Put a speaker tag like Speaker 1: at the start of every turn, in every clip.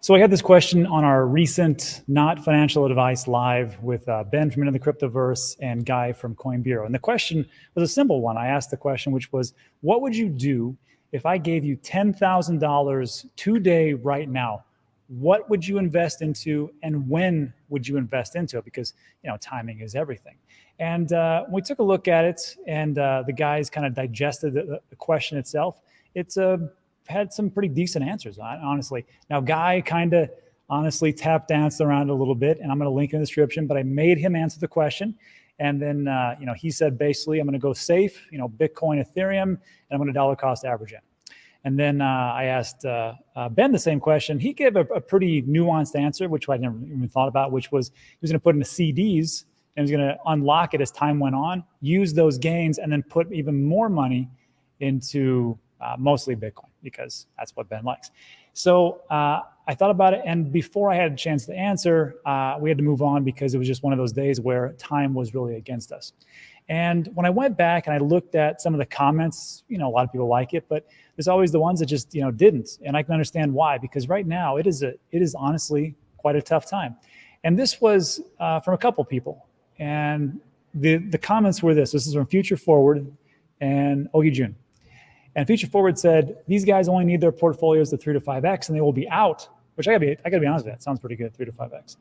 Speaker 1: So I had this question on our recent Not Financial Advice Live with Ben from Into the Cryptoverse and Guy from Coin Bureau. And the question was a simple one. I asked the question, which was, what would you do if I gave you $10,000 today, right now? What would you invest into, and when would you invest into it? Because, timing is everything. And we took a look at it, and the guys kind of digested the question itself. It's had some pretty decent answers, honestly. Now, Guy kind of honestly tap danced around a little bit, and I'm going to link in the description, but I made him answer the question. And then, he said, basically, I'm going to go safe, Bitcoin, Ethereum, and I'm going to dollar cost average in. And then I asked Ben the same question. He gave a pretty nuanced answer, which I never even thought about, which was he was going to put into CDs and he was going to unlock it as time went on, use those gains, and then put even more money into mostly Bitcoin, because that's what Ben likes. So I thought about it, and before I had a chance to answer, we had to move on because it was just one of those days where time was really against us. And when I went back and I looked at some of the comments, a lot of people like it, but there's always the ones that just, didn't. And I can understand why, because right now it is honestly quite a tough time. And this was from a couple people. And the comments were this. This is from Future Forward and Ogie June. And Future Forward said, these guys only need their portfolios to 3 to 5x and they will be out, which I gotta be honest with you, that sounds pretty good, 3 to 5x.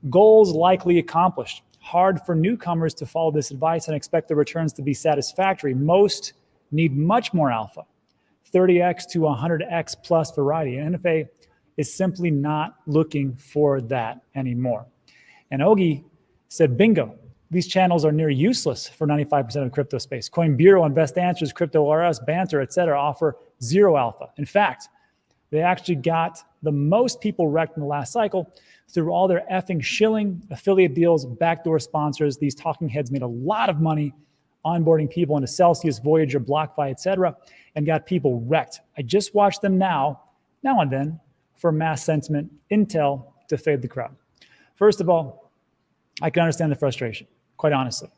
Speaker 1: Goals likely accomplished. Hard for newcomers to follow this advice and expect the returns to be satisfactory. Most need much more alpha, 30x to 100x plus variety. And NFA is simply not looking for that anymore. And Ogie said, bingo. These channels are near useless for 95% of the crypto space. Coin Bureau, Invest Answers, Crypto RS, Banter, etc. offer zero alpha. In fact, they actually got the most people wrecked in the last cycle through all their effing shilling, affiliate deals, backdoor sponsors. These talking heads made a lot of money onboarding people into Celsius, Voyager, BlockFi, etc., and got people wrecked. I just watch them now and then, for mass sentiment intel to fade the crowd. First of all, I can understand the frustration, quite honestly.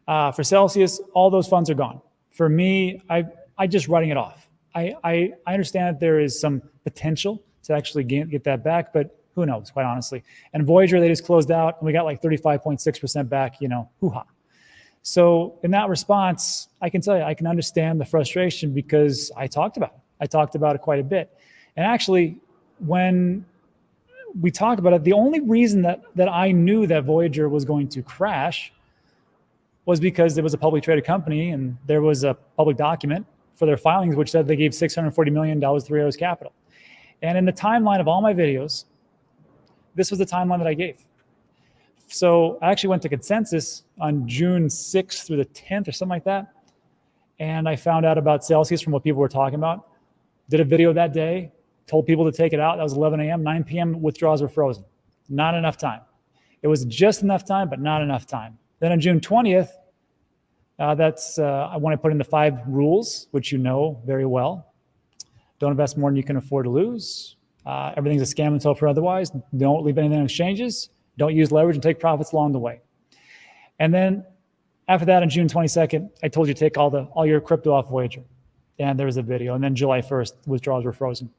Speaker 1: For Celsius, all those funds are gone. For me, I just writing it off. I understand that there is some potential to actually get that back, but who knows, quite honestly. And Voyager, they just closed out, and we got like 35.6% back, hoo-ha. So in that response, I can tell you, I can understand the frustration because I talked about it. I talked about it quite a bit. And actually, when we talk about it, the only reason that I knew that Voyager was going to crash was because there was a publicly traded company and there was a public document for their filings which said they gave $640 million to Three Arrows Capital. And in the timeline of all my videos, this was the timeline that I gave. So I actually went to Consensus on June 6th through the 10th or something like that. And I found out about Celsius from what people were talking about. Did a video that day, told people to take it out. That was 11 a.m., 9 p.m. withdrawals were frozen. Not enough time. It was just enough time, but not enough time. Then on June 20th, that's when I put in the 5 rules, which you know very well. Don't invest more than you can afford to lose. Everything's a scam until proven otherwise. Don't leave anything in exchanges. Don't use leverage and take profits along the way. And then after that, on June 22nd, I told you to take all your crypto off Voyager. And there was a video. And then July 1st, withdrawals were frozen.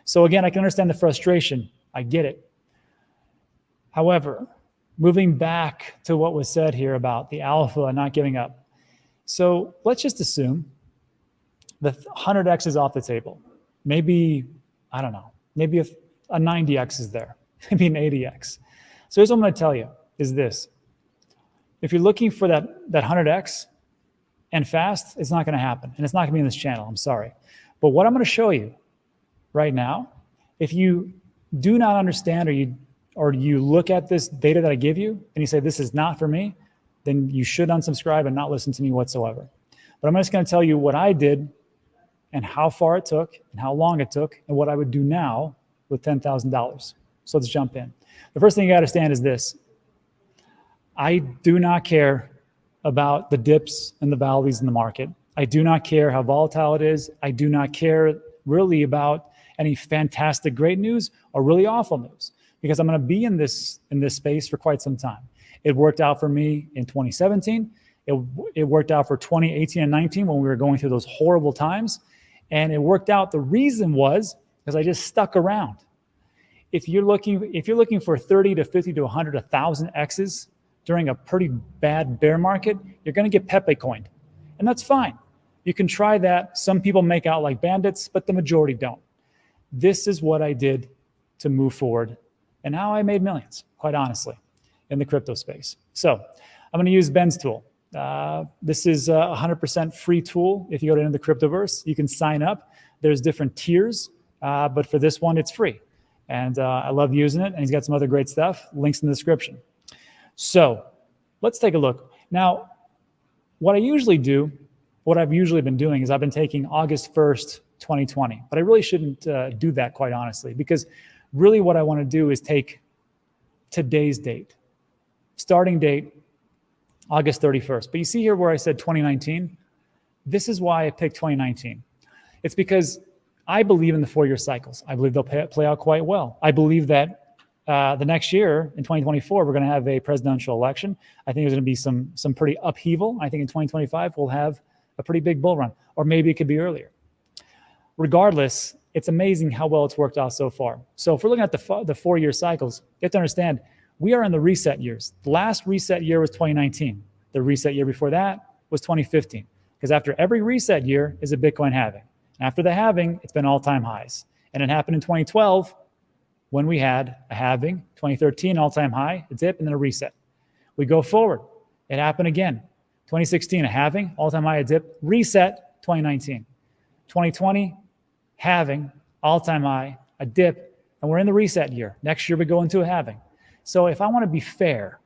Speaker 1: So again, I can understand the frustration. I get it. However, moving back to what was said here about the alpha and not giving up. So let's just assume the 100x is off the table. Maybe, I don't know, maybe if a 90x is there, maybe an 80x. So here's what I'm going to tell you is this. If you're looking for that 100x and fast, it's not going to happen. And it's not going to be in this channel. I'm sorry. But what I'm going to show you right now, if you do not understand or you look at this data that I give you and you say, this is not for me, then you should unsubscribe and not listen to me whatsoever. But I'm just going to tell you what I did and how far it took and how long it took and what I would do now with $10,000. So let's jump in. The first thing you got to understand is this. I do not care about the dips and the valleys in the market. I do not care how volatile it is. I do not care really about any fantastic great news or really awful news, because I'm going to be in this space for quite some time. It worked out for me in 2017. It worked out for 2018 and 19 when we were going through those horrible times. And it worked out. The reason was because I just stuck around. if you're looking for 30 to 50 to 100, 1,000 X's during a pretty bad bear market, you're going to get Pepe coined. And that's fine. You can try that. Some people make out like bandits, but the majority don't. This is what I did to move forward and how I made millions, quite honestly, in the crypto space. So I'm going to use Ben's tool. This is a 100% free tool. If you go to the Cryptoverse, you can sign up. There's different tiers, but for this one, it's free. And I love using it. And he's got some other great stuff. Links in the description. So let's take a look. Now, what I've usually been doing is I've been taking August 1st, 2020. But I really shouldn't do that, quite honestly, because really what I want to do is take today's date, starting date, August 31st. But you see here where I said 2019? This is why I picked 2019. It's because I believe in the 4-year cycles. I believe they'll play out quite well. I believe that the next year, in 2024, we're going to have a presidential election. I think there's going to be some pretty upheaval. I think in 2025, we'll have a pretty big bull run, or maybe it could be earlier. Regardless, it's amazing how well it's worked out so far. So if we're looking at the 4-year cycles, you have to understand, we are in the reset years. The last reset year was 2019. The reset year before that was 2015. Because after every reset year is a Bitcoin halving. After the halving, it's been all-time highs. And it happened in 2012 when we had a halving, 2013 all-time high, a dip, and then a reset. We go forward. It happened again. 2016, a halving, all-time high, a dip, reset, 2019. 2020, halving, all-time high, a dip, and we're in the reset year. Next year, we go into a halving. So if I want to be fair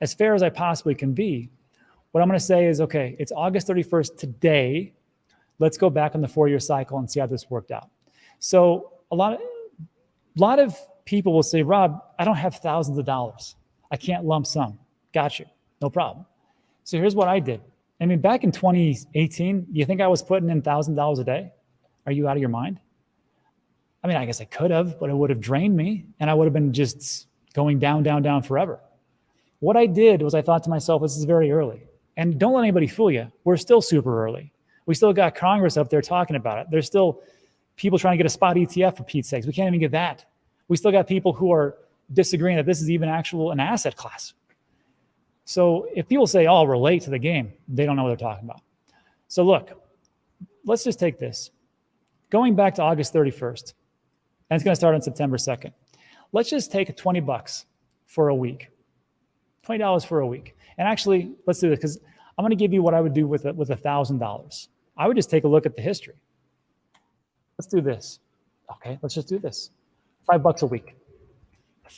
Speaker 1: as I possibly can be, what I'm going to say is, okay, it's August 31st today. Let's go back on the 4-year cycle and see how this worked out. So a lot of people will say, Rob, I don't have thousands of dollars. I can't lump sum. Got you. No problem. So here's what I did. I mean, back in 2018, you think I was putting in $1,000 a day? Are you out of your mind? I mean, I guess I could have, but it would have drained me and I would have been just going down, down, down forever. What I did was I thought to myself, this is very early. And don't let anybody fool you. We're still super early. We still got Congress up there talking about it. There's still people trying to get a spot ETF, for Pete's sakes. We can't even get that. We still got people who are disagreeing that this is even an asset class. So if people say, oh, I'll relate to the game, they don't know what they're talking about. So look, let's just take this. Going back to August 31st, and it's going to start on September 2nd. Let's just take $20 for a week, $20 for a week. And actually, let's do this because I'm going to give you what I would do with $1,000. I would just take a look at the history. Let's do this. Okay, let's just do this. $5 a week.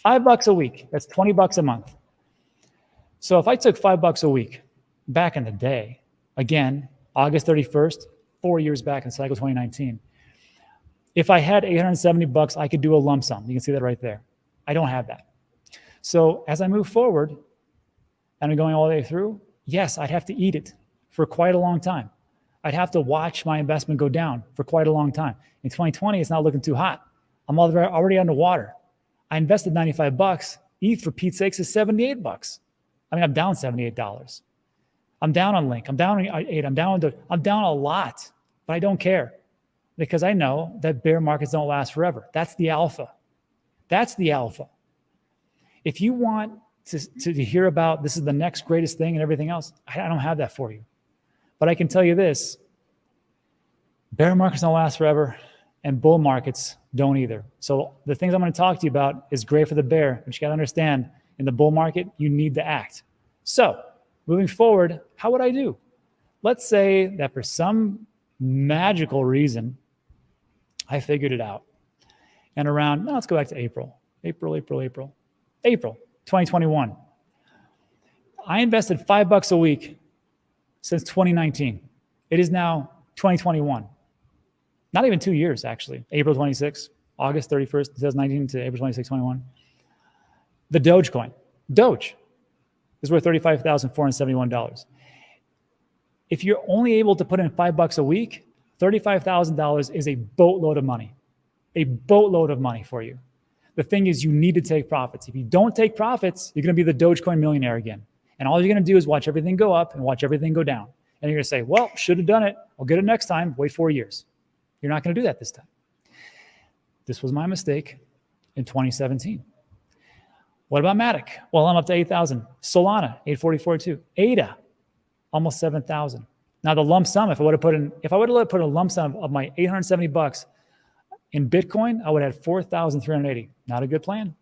Speaker 1: $5 a week. That's $20 a month. So if I took $5 a week back in the day, again, August 31st, 4 years back in cycle 2019, if I had $870, I could do a lump sum. You can see that right there. I don't have that. So as I move forward, and I'm going all the way through, yes, I'd have to eat it for quite a long time. I'd have to watch my investment go down for quite a long time. In 2020, it's not looking too hot. I'm already underwater. I invested $95. ETH, for Pete's sakes, is $78. I mean, I'm down $78. I'm down on Link. I'm down on 8. I'm down a lot, but I don't care because I know that bear markets don't last forever. That's the alpha. That's the alpha. If you want to hear about this is the next greatest thing and everything else, I don't have that for you. But I can tell you this, bear markets don't last forever and bull markets don't either. So the things I'm going to talk to you about is great for the bear, but you got to understand in the bull market, you need to act. So moving forward, how would I do? Let's say that for some magical reason, I figured it out. And around, let's go back to April 2021. I invested $5 a week since 2019. It is now 2021. Not even 2 years, actually. April 26, August 31st, 2019 to April 26, 21. The Dogecoin. Doge is worth $35,471. If you're only able to put in $5 a week, $35,000 is a boatload of money. A boatload of money for you. The thing is, you need to take profits. If you don't take profits, you're going to be the Dogecoin millionaire again. And all you're going to do is watch everything go up and watch everything go down. And you're going to say, well, should have done it. I'll get it next time. Wait 4 years. You're not going to do that this time. This was my mistake. in 2017. What about Matic? Well, I'm up to 8,000. Solana, 844 too. ADA, almost 7,000. Now the lump sum, if I would have put a lump sum of my $870 in Bitcoin, I would have had 4,380. Not a good plan.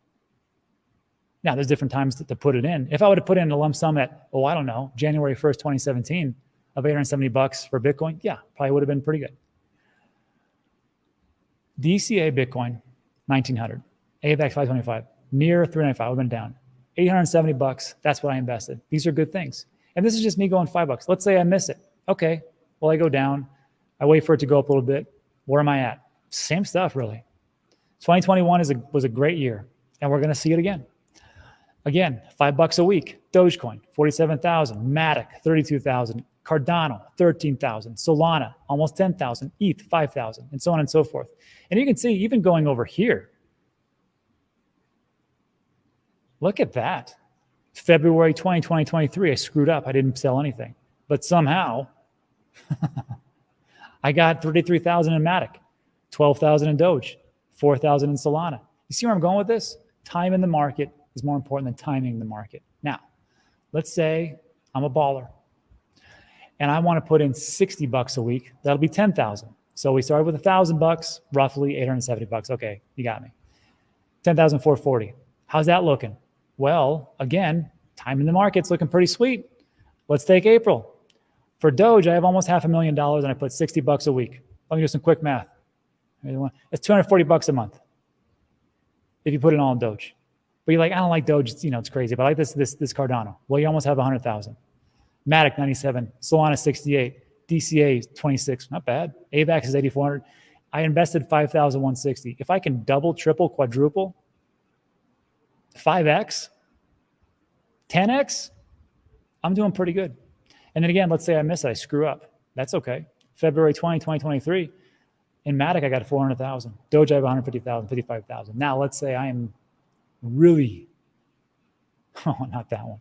Speaker 1: Now there's different times to put it in. If I would have put in a lump sum at, I don't know, January 1st, 2017 of $870 for Bitcoin, yeah, probably would have been pretty good. DCA Bitcoin, 1,900. AVAX 525. Near 395, I've been down. $870, that's what I invested. These are good things. And this is just me going $5. Let's say I miss it. Okay, well, I go down. I wait for it to go up a little bit. Where am I at? Same stuff, really. 2021 was a great year, and we're going to see it again. Again, $5 a week. Dogecoin, 47,000. Matic, 32,000. Cardano, 13,000. Solana, almost 10,000. ETH, 5,000, and so on and so forth. And you can see, even going over here, look at that. February 20, 2023, I screwed up. I didn't sell anything. But somehow, I got 33,000 in Matic, 12,000 in Doge, 4,000 in Solana. You see where I'm going with this? Time in the market is more important than timing the market. Now, let's say I'm a baller and I want to put in $60 a week. That'll be 10,000. So we started with $1,000, roughly $870. Okay, you got me. 10,440. How's that looking? Well, again, time in the market's looking pretty sweet. Let's take April. For Doge, I have almost $500,000 and I put $60 a week. Let me do some quick math. It's $240 a month if you put it all in Doge. But you're like, I don't like Doge. It's crazy. But I like this Cardano. Well, you almost have 100,000. Matic 97, Solana 68, DCA 26. Not bad. AVAX is 8,400. I invested 5,160. If I can double, triple, quadruple, 5x, 10x, I'm doing pretty good. And then again, let's say I miss it, I screw up. That's okay. February 20, 2023, in Matic, I got 400,000. Doge, I have 150,000, 55,000. Now, let's say I am really, not that one.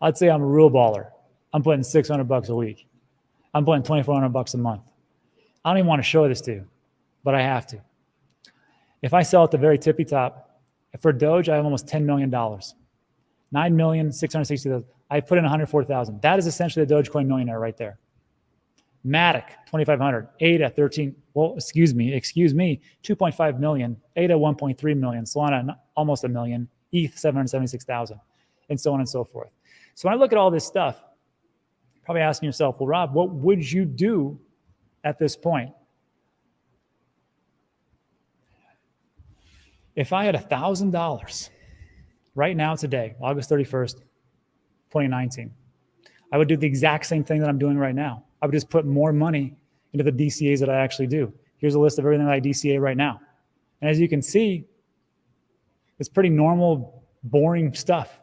Speaker 1: I'd say I'm a real baller. I'm putting $600 a week. I'm putting $2,400 a month. I don't even want to show this to you, but I have to. If I sell at the very tippy top, for Doge, I have almost $10 million. 9,660,000. I put in 104,000. That is essentially the Dogecoin millionaire right there. Matic, 2,500. ADA, 13. Well, excuse me, 2.5 million. ADA, 1.3 million. Solana, almost a million. ETH, 776,000, and so on and so forth. So when I look at all this stuff, you're probably asking yourself, well, Rob, what would you do at this point? If I had $1,000 right now today, August 31st, 2019, I would do the exact same thing that I'm doing right now. I would just put more money into the DCAs that I actually do. Here's a list of everything that I DCA right now. And as you can see, it's pretty normal, boring stuff.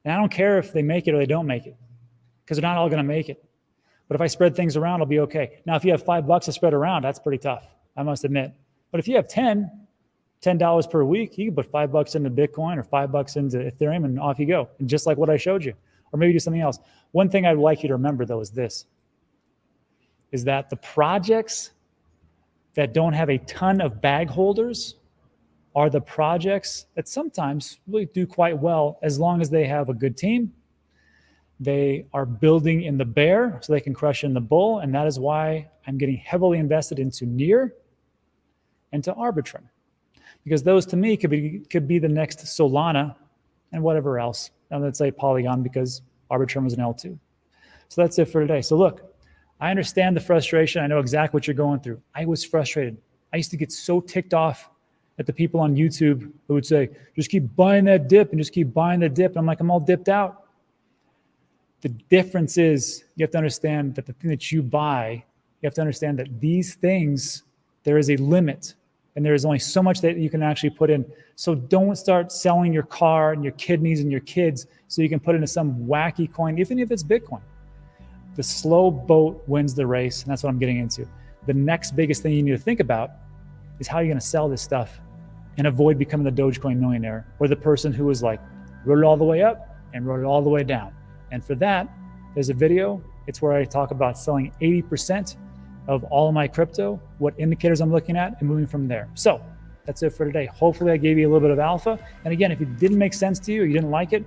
Speaker 1: And I don't care if they make it or they don't make it, because they're not all going to make it. But if I spread things around, I'll be okay. Now, if you have $5 to spread around, that's pretty tough, I must admit. But if you have $10 per week, you can put $5 into Bitcoin or $5 into Ethereum and off you go. And just like what I showed you, or maybe do something else. One thing I'd like you to remember though is that the projects that don't have a ton of bag holders are the projects that sometimes really do quite well as long as they have a good team. They are building in the bear so they can crush in the bull. And that is why I'm getting heavily invested into Near and to Arbitrum. Because those to me could be the next Solana and whatever else. And let's say Polygon, because Arbitrum is an L2. So that's it for today. So look, I understand the frustration. I know exactly what you're going through. I was frustrated. I used to get so ticked off at the people on YouTube who would say, just keep buying that dip and just keep buying the dip. And I'm like, I'm all dipped out. The difference is you have to understand that the thing that you buy, you have to understand that these things, there is a limit. And there is only so much that you can actually put in. So don't start selling your car and your kidneys and your kids so you can put into some wacky coin, even if it's Bitcoin. The slow boat wins the race, and that's what I'm getting into. The next biggest thing you need to think about is how you're going to sell this stuff and avoid becoming the Dogecoin millionaire or the person who is like, rode it all the way up and rode it all the way down. And for that, there's a video. It's where I talk about selling 80% of all of my crypto, what indicators I'm looking at, and moving from there. So That's it for today. Hopefully I gave you a little bit of alpha. And again, if it didn't make sense to you or you didn't like it,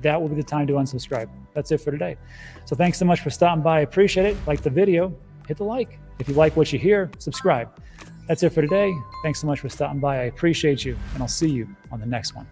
Speaker 1: that will be the time to unsubscribe. That's it for today. So thanks so much for stopping by. I appreciate it. Like the video, hit the like. If you like what you hear, subscribe. That's it for today. Thanks so much for stopping by. I appreciate you, and I'll see you on the next one.